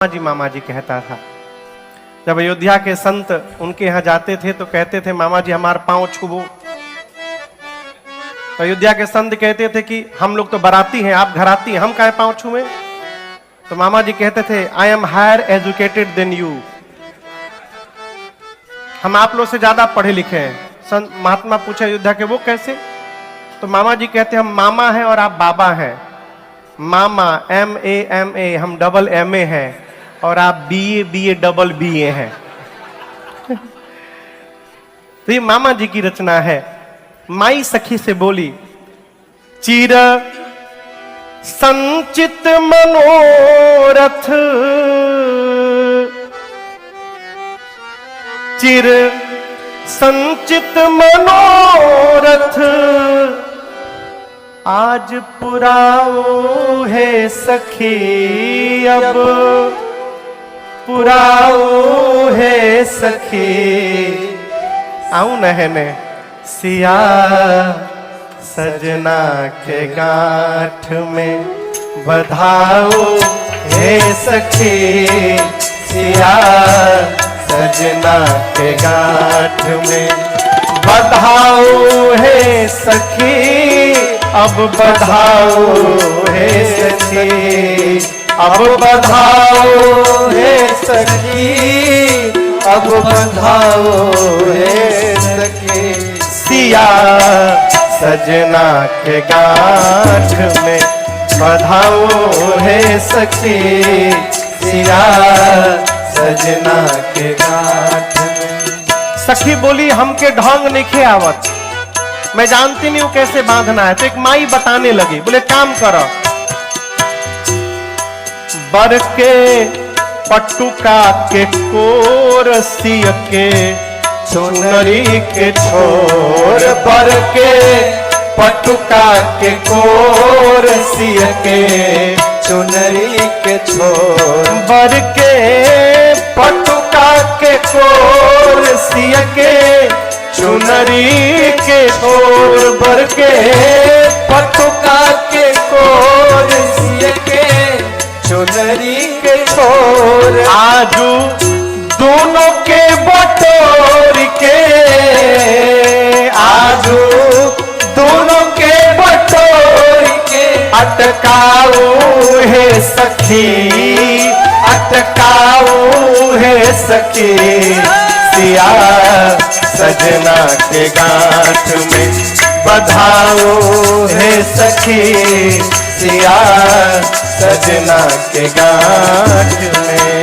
मामा जी कहता था। जब अयोध्या के संत उनके यहाँ जाते थे तो कहते थे मामा जी हमार पांव छुबो। तो अयोध्या के संत कहते थे कि हम लोग तो बाराती हैं, आप घराती हैं, हम काहे पांव छुए। तो मामा जी कहते थे I am higher educated than you, हम आप लोग से ज्यादा पढ़े लिखे हैं। संत महात्मा पूछे अयोध्या के वो कैसे। तो मामा जी कहते हम मामा हैं और आप बाबा हैं। मामा MA हम डबल MA हैं और आप BA डबल BA हैं। तो ये मामा जी की रचना है। माई सखी से बोली चिर संचित मनोरथ, चिर संचित मनोरथ आज पुराओ है सखी, अब पुराओ है सखी। आऊं नहने सिया सजना के गांठ में बधाओ है सखी, सिया सजना के गांठ में बधाओ है सखी, अब बधाओ है सखी, अब बधाओ है सखी, अब बधाओ है सखी। सिया सजना के गांठ में बधाओ है सखी, सिया सजना के गांठ में। सखी बोली हमके ढंग नहीं आवत, मैं जानती नहीं हूं कैसे बांधना है। तो एक माई बताने लगी, बोले काम करो। बर के पटुका के कोर सिय के चुनरी के छोर, बर के पटुका के कोर सिय के चुनरी के छोर, बर के पटुका के कोर सिय के चुनरी के छोर, बर के पटुका के कोर सिय के चुनरी के छोर। आजू दोनों के बटोर के, आजू दोनों के बटोर के अटकाओ है सखी, अटकाओ है सखी। सिया सजना के गांठ में बधाओ है सखी, सिया सजना के गांठ में।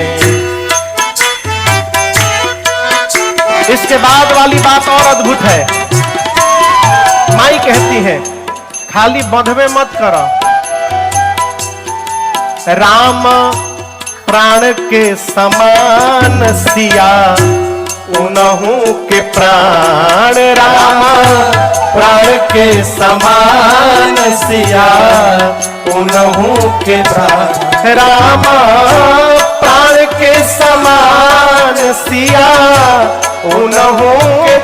इसके बाद वाली बात और अद्भुत है। माई कहती है खाली बंधवे मत करो, राम प्राण के समान सिया उनहु के प्राण, राम प्राण के समान सिया उनहु के प्राण, राम प्राण के समान सिया उनहु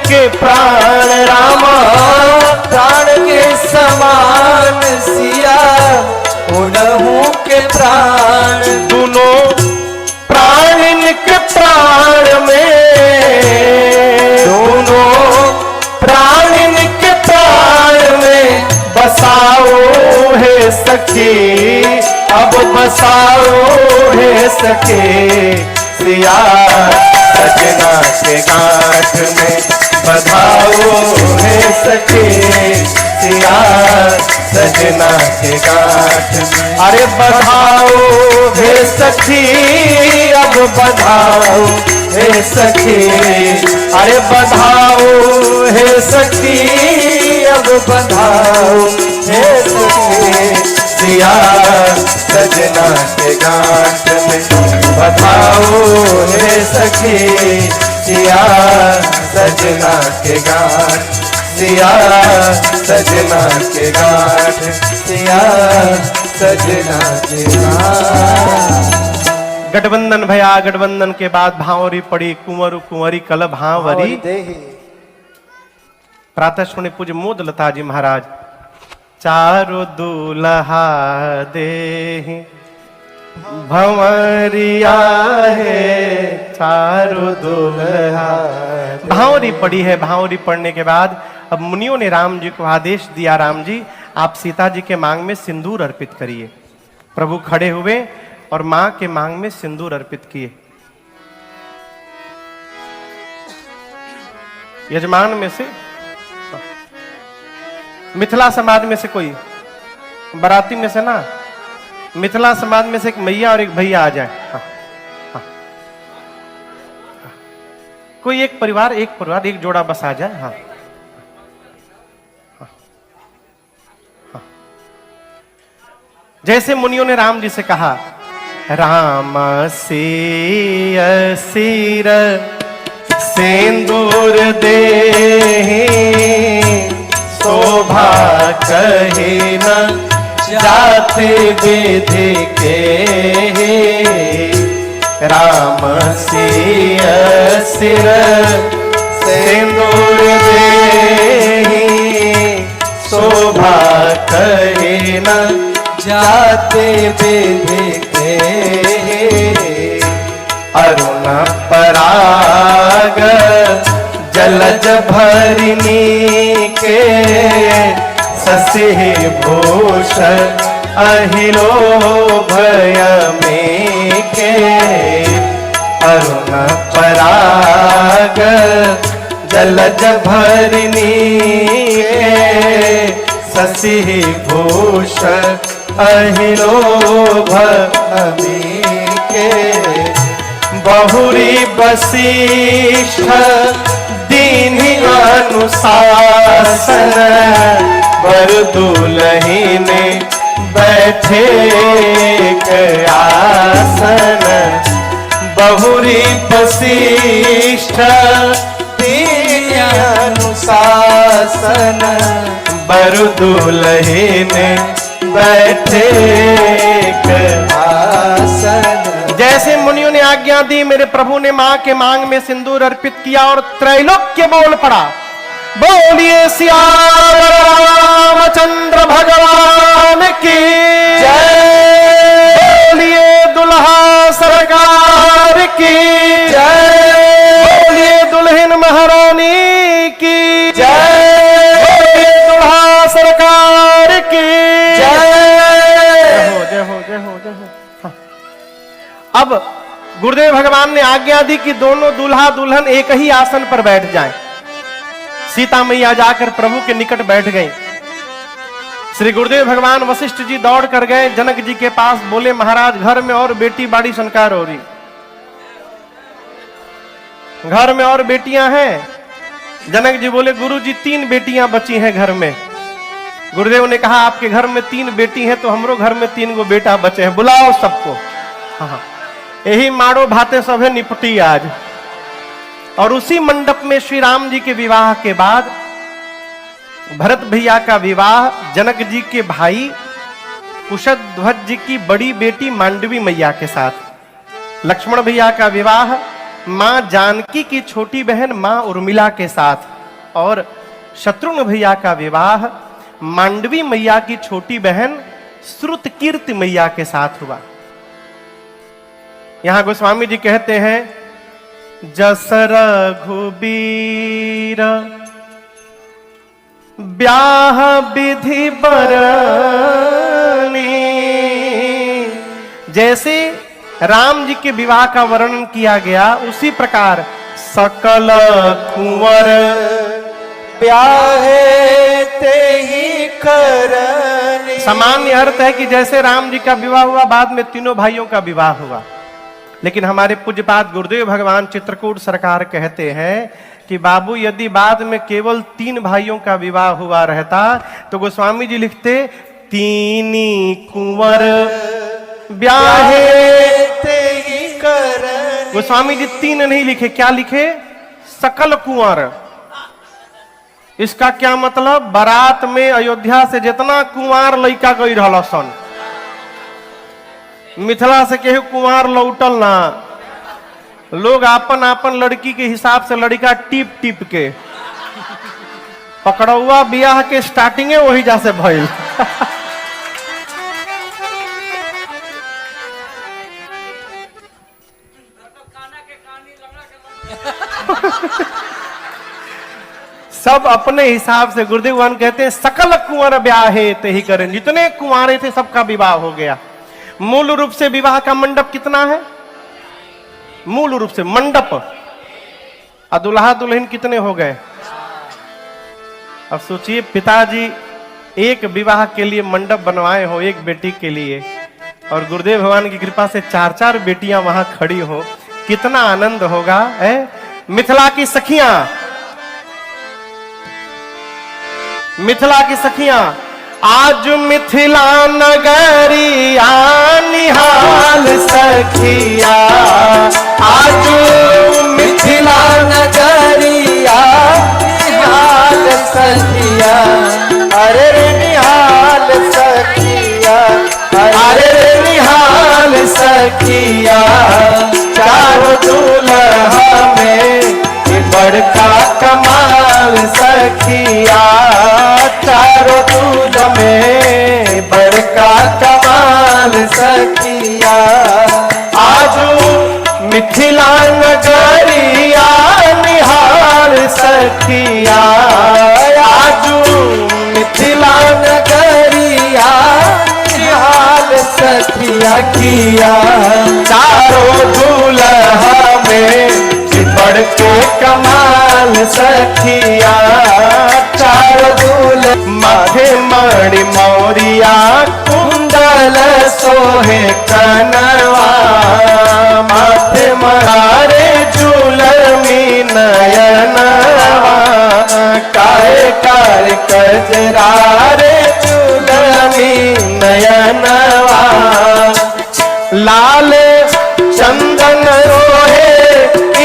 के प्राण, राम प्राण के समान सिया उनहु के प्राण। दोनों प्राण के प्राण में, दोनों प्राण के प्राण में बसाओ है सखी, अब बसाओ है सखी। सिया सजना के गांठ में बधाओ है सखी, सिया सजना के गांठ में। अरे बधाओ है सखी, अब बधाओ है सखी, अरे बधाओ है सखी, अब बधाओ है सखी। सिया सजना के गांठ में बधाओ है सखी, सिया सजना के गांठ, सिया सजना के गांठ, सिया सजना के गांठ। गठबंधन भया, गठबंधन के बाद भावरी पड़ी, कुंवर कुंवरी कल भावरी। प्रातः सुने पूज्य मोद लता जी महाराज चारो दूल्हा दे भंवरिया है चारों दुल्हा। भांवरी पड़ी है। भांवरी पढ़ने के बाद अब मुनियों ने राम जी को आदेश दिया, राम जी आप सीता जी के मांग में सिंदूर अर्पित करिए। प्रभु खड़े हुए और मां के मांग में सिंदूर अर्पित किए। यजमान में से, मिथिला समाज में से कोई, बाराती में से ना, मिथिला समाज में से एक मैया और एक भैया आ जाए। हाँ, हाँ, हाँ। कोई एक परिवार एक जोड़ा बस आ जाए। हाँ, हाँ, हाँ। जैसे मुनियों ने राम जी से कहा, राम से सिर सिंदूर दे शोभा कहे न जाते विधि के। राम से सिर सिंदूर दे शोभा कहे न जाते विधि के। अरुण पराग जलज भरनी के ससी भूषण अहिलो भय में के। अरुण पराग जलज भरनी के ससी भूषण अहिलो भय में के। बहुरी वशिष्ठ दीन्हि अनुशासन वर दुलहिन बैठे आसन। बहुरी वशिष्ठ दीन्हि अनुशासन वर दुलहिन बैठे आसन। जैसे मुनियों ने आज्ञा दी, मेरे प्रभु ने मां के मांग में सिंदूर अर्पित किया और त्रैलोक्य बोल पड़ा, बोलिए सियावर रामचंद्र भगवान की जय। बोलिए दुल्हा सरकार की जय। बोलिए दुल्हन महारानी की जय। बोलिए दुल्हा सरकार की जय। जय हो जय हो जय हो जय हो। अब गुरुदेव भगवान ने आज्ञा दी कि दोनों दूल्हा दुल्हन एक ही आसन पर बैठ जाएं। सीता मैया जाकर प्रभु के निकट बैठ गई। श्री गुरुदेव भगवान वशिष्ठ जी दौड़ कर गए जनक जी के पास, बोले महाराज घर में और बेटी बाड़ी संकार हो रही, घर में और बेटियां हैं। जनक जी बोले गुरु जी 3 बेटियां बची हैं घर में। गुरुदेव ने कहा आपके घर में 3 बेटी हैं तो हमरो घर में 3 गो बेटा बचे हैं, बुलाओ सबको। हाँ, यही मारो भाते सभे निपटी आज। और उसी मंडप में श्री राम जी के विवाह के बाद भरत भैया का विवाह जनक जी के भाई कुशध्वज जी की बड़ी बेटी मांडवी मैया के साथ। लक्ष्मण भैया का विवाह मां जानकी की छोटी बहन मां उर्मिला के साथ। और शत्रुघ्न भैया का विवाह मांडवी मैया की छोटी बहन श्रुतकीर्ति मैया के साथ हुआ। यहां गोस्वामी जी कहते हैं, जस रघुबीर ब्याह विधि बरनी। जैसे राम जी के विवाह का वर्णन किया गया उसी प्रकार सकल कुंवर ब्याहे ते ही करनी। सामान्य अर्थ है कि जैसे राम जी का विवाह हुआ बाद में तीनों भाइयों का विवाह हुआ। लेकिन हमारे पूज्यपाद गुरुदेव भगवान चित्रकूट सरकार कहते हैं कि बाबू यदि बाद में केवल 3 भाइयों का विवाह हुआ रहता तो गोस्वामी जी लिखते तीनी कुंवर ब्याहे ते ही करनी। गोस्वामी जी 3 नहीं लिखे, क्या लिखे? सकल कुंवर। इसका क्या मतलब? बारात में अयोध्या से जितना कुंवार लड़का गई रहा सन, मिथिला से केहू कुंवार लौटल ना, लोग आपन आपन लड़की के हिसाब से लड़का टिप टिप के पकड़ौआ बियाह के स्टार्टिंगे वही जा से भइल। सब अपने हिसाब से। गुरुदेव भगवान कहते हैं सकल कुंवर ब्याहे ते ही करें, जितने कुंवारे थे सबका विवाह हो गया। मूल रूप से विवाह का मंडप कितना है? मूल रूप से मंडप, और दुल्हा दुल्हन कितने हो गए? अब सोचिए, पिताजी एक विवाह के लिए मंडप बनवाए हो एक बेटी के लिए, और गुरुदेव भगवान की कृपा से 4-4 बेटियां वहां खड़ी हो, कितना आनंद होगा। है मिथिला की सखियां, मिथिला की सखियां, आज मिथिला नगरिया निहाल सखिया, आज मिथिला नगरिया निहाल सखिया, अरे निहाल सखिया, अरे निहाल सखिया, चारों दूल्हा में बड़का कमाल सखिया, चारों दूध में बड़का कमाल सखिया, आजू मिथिला नगरिया निहाल सखिया, आजू मिथिला नगरिया निहाल सखिया किया, चारों दूल्हा में बढ़ के कमाल सखिया, चारों दूल्हा माथे मणि मौरिया, कुंडल सोहे कनवा, माथे मारे झूलमी नयनवा, काहे कार कजरा रे झूलमी नयनवा, लाल चंदन रोहे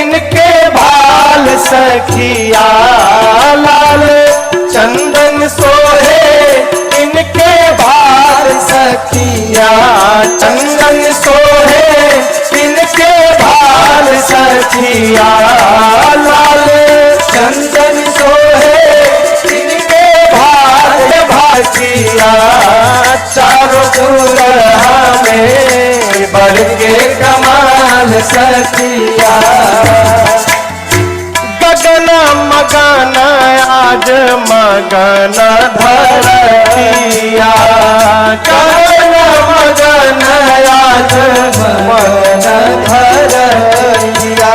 इनके भाल सखिया, लाल चंदन सोहे इनके भाल सखिया, चंदन सोहे इनके भाल सखिया, लाल चंदन सोहे इनके भाल भाखिया, चारों दूल्हा में बढ़ के कमाल सखिया, गगन मगन आज मगन धरतिया, गगन मगन आज मगन धरतिया,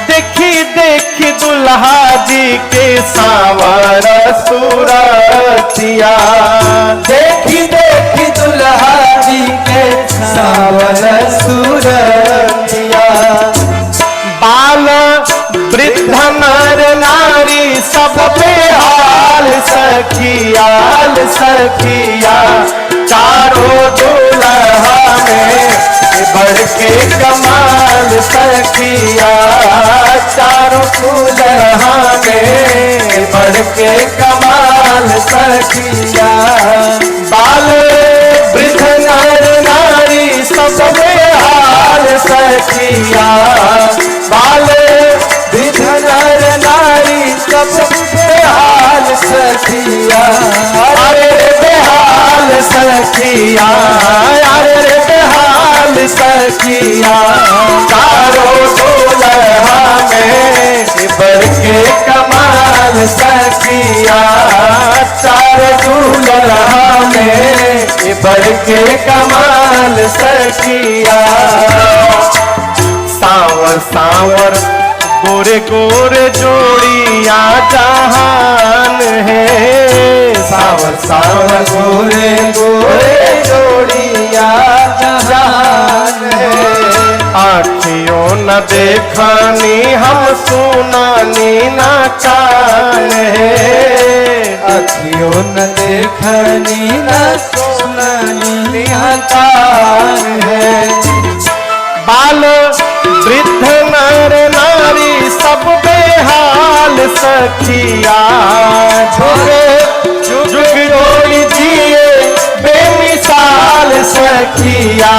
देखी देखी दुल्हा जी के सावर सूरतिया, देखी देखी दुल्हा जी के सावर सूरतिया, बाल वृद्ध नर नारी सब पे हाल सखियाल सखिया, चारों दूल्हा में बढ़ के कमाल सखिया, चारों दूल्हा में बढ़ के कमाल सखिया, बाल वृद्ध नर नारी सब पे हाल सखिया, बाल वृद्ध नर नारी सब बेहाल सखिया, अरे बेहाल सखिया, अरे बेहाल सखिया, चारों दूल्हा में बढ़ के कमाल सखिया, चारों दूल्हा में बढ़ के कमाल सखिया, सावर सावर गोरे गोरे जोड़िया जहान है, सावर सावर गोरे गोरे जोड़िया जहान है, आँखियों न देखनी हम सुनानी न कान है, आँखियों न देखनी न सुनानी न कान है, बाल वृद्ध नर नारी सब बेहाल सखिया, छोरे जुग जोड़ी जिए बेमिसाल सखिया,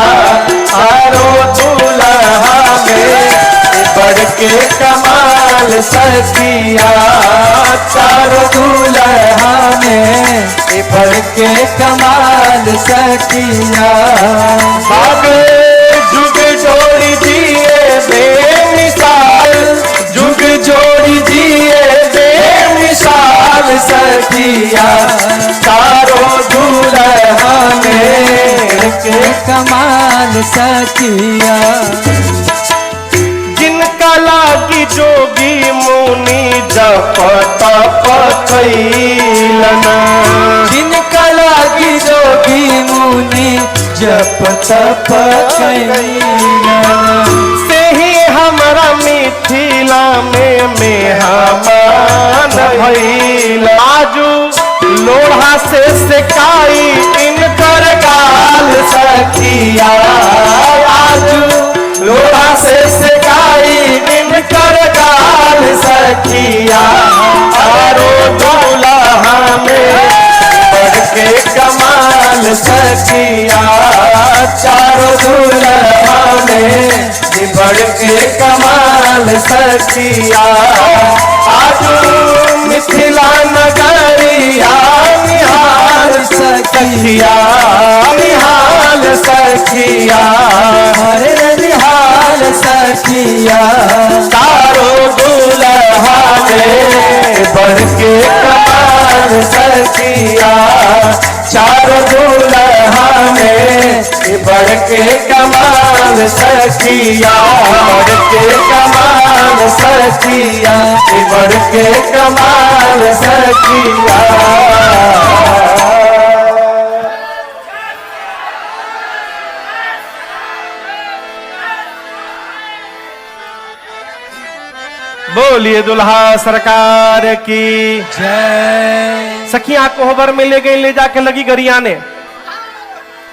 आरो दूल्हा में बढ़ के कमाल सखिया, चारों दूल्हा में बढ़ के कमाल सखिया, बाबे जुग जोड़ी दिए बेमिसाल निहाल सखिया। जिनका लागी जोगी मुनि जप तप कैलना, जिनका लागी जोगी मुनि जप तप कैलना। से ही हमारा मिथिला में मेहमान भइल। आजू लोढ़ा से सेकाई इनकर गाल सखिया, आजू लोढ़ा से सेकाई इनकर गाल सखिया। चारो दूल्हा में बढ़ के कमाल सखिया, चारो दूल्हा में बढ़ के कमाल सखिया। आजू मिथिला नगरिया निहाल सखिया, निहाल सखिया, हरे निहाल सखिया। चारो दूल्हा में बढ़ के कमाल सखिया, चारो दूल्हा में बढ़ के कमाल सखिया, बढ़ के कमाल सखिया, बढ़ के कमाल सखिया। बोलिए दुल्हा सरकार की जय। सखियां कोहबर में ले गई, ले जाके लगी गरियाने।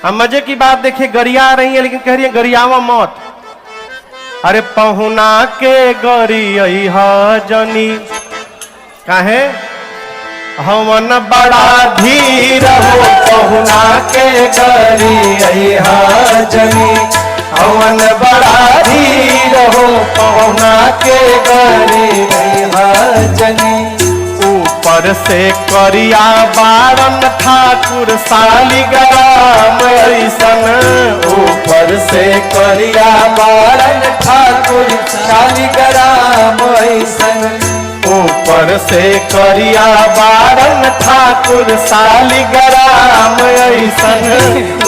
अब मजे की बात देखिए, गरिया रही है लेकिन कह रही है गरियावा मौत। अरे पहुना के गरिया जनी काहे हवन बड़ा धीर हो, पहुना के गरिया जनी हवन बड़ा धीर हो, पहुना के गरिया जनी। ऊपर से करिया बारन ठाकुर शालिग्राम ऐसन, ऊपर से करिया बारन ठाकुर शालिग्राम ऐसन। ऊपर से करिया बारन ठाकुर शालिग्राम ऐसन,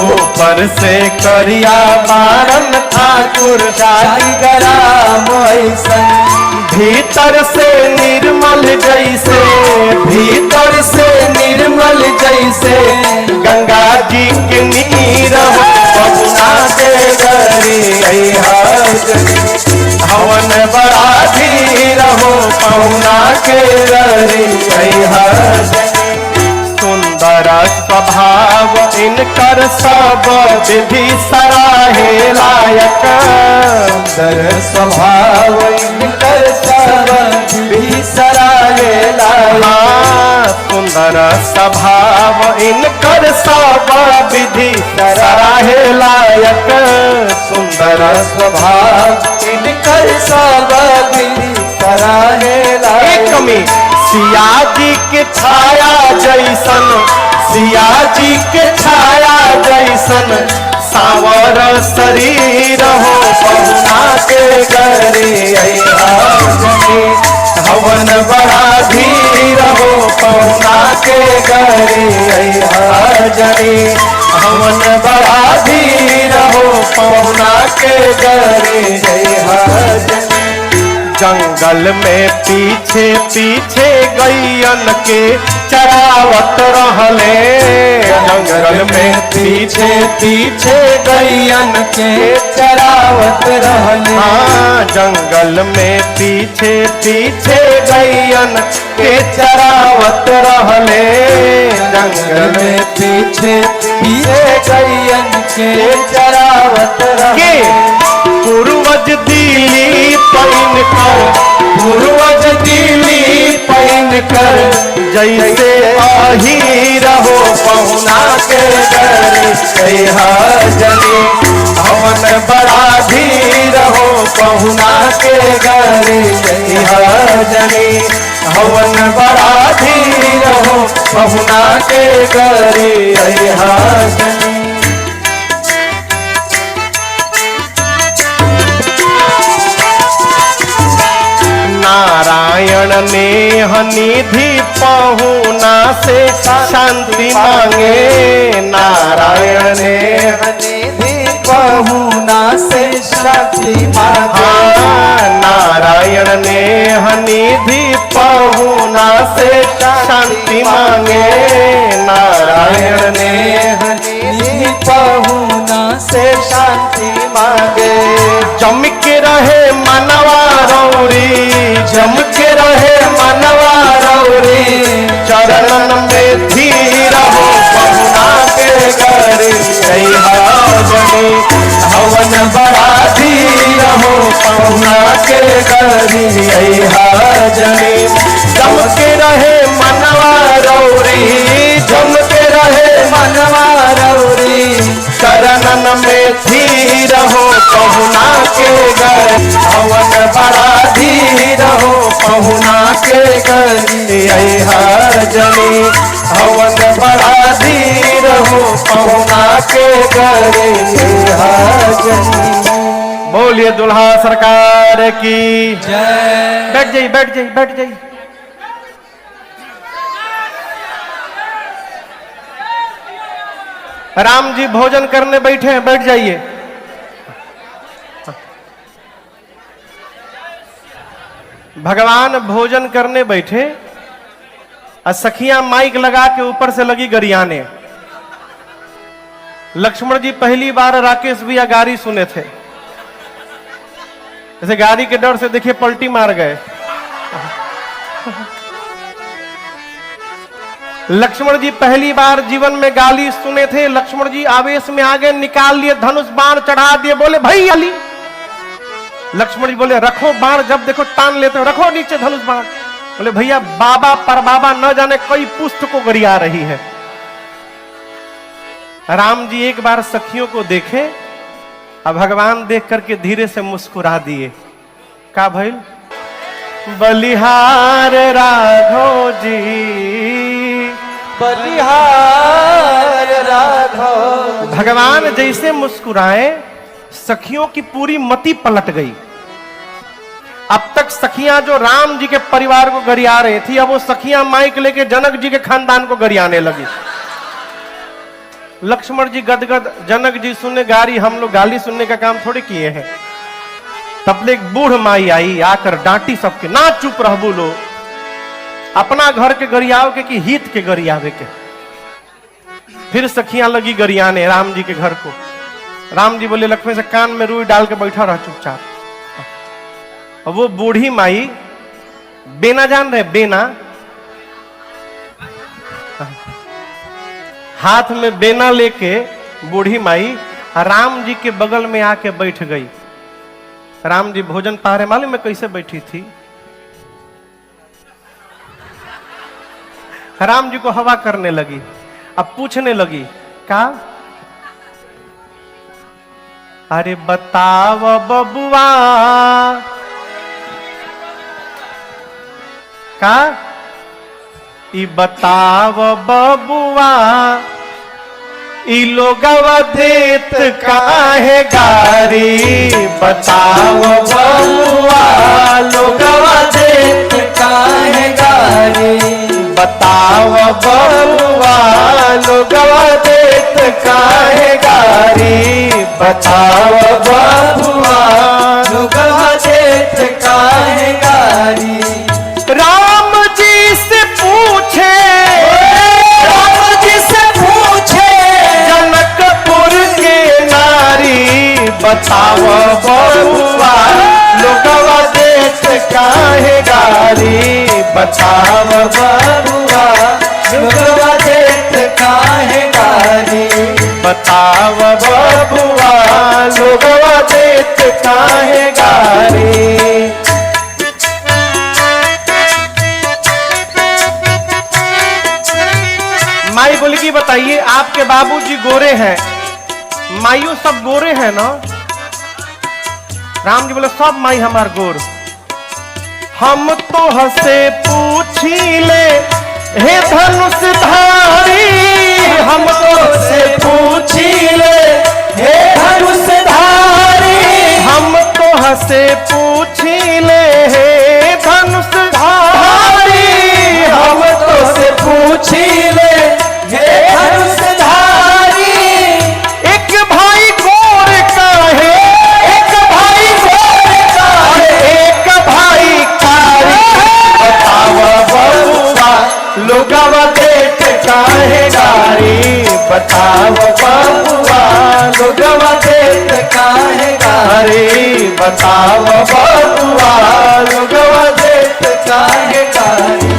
ऊपर से करिया बारन ठाकुर शालिग्राम ऐसन। भीतर से निर्मल जैसे, भीतर से निर्मल जैसे गंगा जी के नीर हो, पहुना के गरिया हवन बड़ा धीर हो, पहुना के गरिया। सुंदर स्वभाव इनकर सब विधि सराहे लायक, सुंदर स्वभाव इनकर सब विधि सराहे लायक। सुंदर स्वभाव इनकर सब विधि सराहे लायक, सुंदर स्वभाव इनकर सब विधि सराहे लायक। कमी सिया जी के छाया जैसन, सिया जी के छाया जैसन सावर शरीर हो, पहुना के गरिया हवन बड़ा धीर हो, पहुना के गरिया जनी हवन बड़ा धीर हो, पहुना के गरिया जनी। जंगल में पीछे पीछे गैयन के चरावत रहले, जंगल में पीछे पीछे गैयन के चरावत रहले। हाँ, जंगल में पीछे पीछे गैयन के चरावत रहले, जंगल में पीछे पीछे गैयन के चरावत रहले। पूर्वज दिली पहन कर, पूर्वज दिली पहन कर जैसे आही रहो, पहुना के गरिया जनी हवन बड़ा धीर हो, पहुना के गरिया जनी हवन बड़ा धीर हो, पहुना के गरिया जनी। नारायण ने निधि पहुना से शांति मांगे। नारायण ने निधि पहुना से शांति मांगे। हाँ, नारायण ने निधि पहुना से शांति मांगे। नारायण ने निधि पहुना से शांति मांगे। चमके रहे मनवा रौरी, चमके रहे मनवा रौरी, चरणन में धीर हो पहुना के गरी। जनी हवन बड़ा धीर हो पहुना के गरी। जनी चमके रहे मनवा रौरी, चमके रहे मनवा रौरी, चरणन में धीर हो पहुना के गरी। हवन बड़ा धीर हो पहुना के गरी। जनी हवन बड़ा धीर हो पहुना के गरी। जनी बोलिए दुल्हा सरकार की जय। बैठ जाइए, बैठ जाइए, बैठ जाइए। राम जी भोजन करने बैठे हैं, बैठ जाइए। भगवान भोजन करने बैठे और सखियां माइक लगा के ऊपर से लगी गरियाने। लक्ष्मण जी पहली बार राकेश भैया गाड़ी सुने थे, जैसे गाड़ी के डर से देखिए पलटी मार गए। लक्ष्मण जी पहली बार जीवन में गाली सुने थे। लक्ष्मण जी आवेश में आ गए, निकाल लिए धनुष बाण चढ़ा दिए, बोले भाई अली। लक्ष्मण जी बोले रखो बाण, जब देखो टान लेते हो, रखो नीचे धनुष बाण। बोले भैया बाबा पर बाबा न जाने कई पुष्ट को गरिया रही है। राम जी एक बार सखियों को देखे, अब भगवान देख करके धीरे से मुस्कुरा दिए। का भइल? बलिहार राघव जी, बलिहार राघव। भगवान जैसे मुस्कुराए सखियों की पूरी मति पलट गई। अब तक सखियां जो राम जी के परिवार को गरिया रही थी, अब वो सखियां माइक लेके जनक जी के खानदान को गरियाने लगी। लक्ष्मण जी गदगद, जनक जी सुने गाली, हम लोग गाली सुनने का काम थोड़े किए हैं। तब एक बूढ़ माई आई, आकर डांटी सबके, ना चुप रह बोलो, अपना घर के गरियाव के कि हित के गरियावे के। फिर सखियां लगी गरियाने राम जी के घर को। राम जी बोले लक्ष्मण से कान में रुई डाल के बैठा रहा चुपचाप। वो बूढ़ी माई बेना, जान रहे बेना, हाथ में बेना लेके बूढ़ी माई राम जी के बगल में आके बैठ गई। राम जी भोजन पा रहे, मालूम में कैसे बैठी थी? राम जी को हवा करने लगी। अब पूछने लगी, का अरे बताव बबुआ, का ई बताव बबुआ, ई लोगवा देत काहे गारी? बताव बबुआ, लोगवा देत काहे गारी? बताव बबुआ, लोगवा देत काहे गारी? बताव बबुआ, लोगवा देत काहे गारी? राम जी से पूछे, राम जी से पूछे, जनकपुर के नारी। बताव बबुआ, लोगवा देत काहे गारी? बताव बबुआ, लोगवा देत काहे गारी? बताव बबुआ, लोगवा देत काहे गारी? माई बोली कि बताइए, आपके बाबूजी गोरे हैं, माइयों सब गोरे हैं ना? राम जी बोले सब माई हमार गोर। हम तो हसे पूछी ले हे धनुषधारी, हम तो से पूछी ले हे धनुषधारी, हम तो हसे पूछी ले हे धनुषधारी, हम तो बताव बबुआ लोगवा देत काहे गारी बताव बबुआ लोगवा देत काहे गारी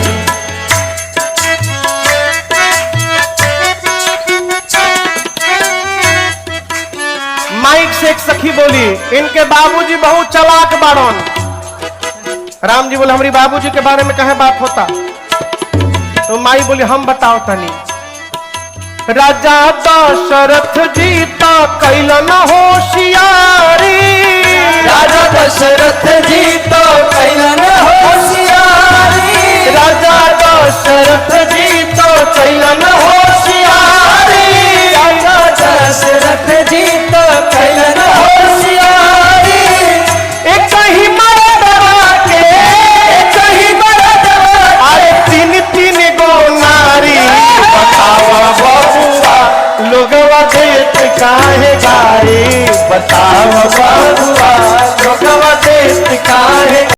माइक से एक सखी बोली, इनके बाबूजी बहुत चालाक बाड़न। राम जी बोले हमारी बाबूजी के बारे में कहे बात होता। तो माई बोली हम बताओ तनी। राजा दशरथ जी तो कैलन होशियारी, राजा दशरथ जी तो कैलन होशियारी, राजा दशरथ जी तो कैलन होशियारी, राजा दशरथ जी तो कैलन होशियारी। एक ही मर्दवा के एक ही मर्दवा अरे तीन तीन गो नारी, बतावा बबुआ लोगवा देत काहे गारी, बताव बबुआ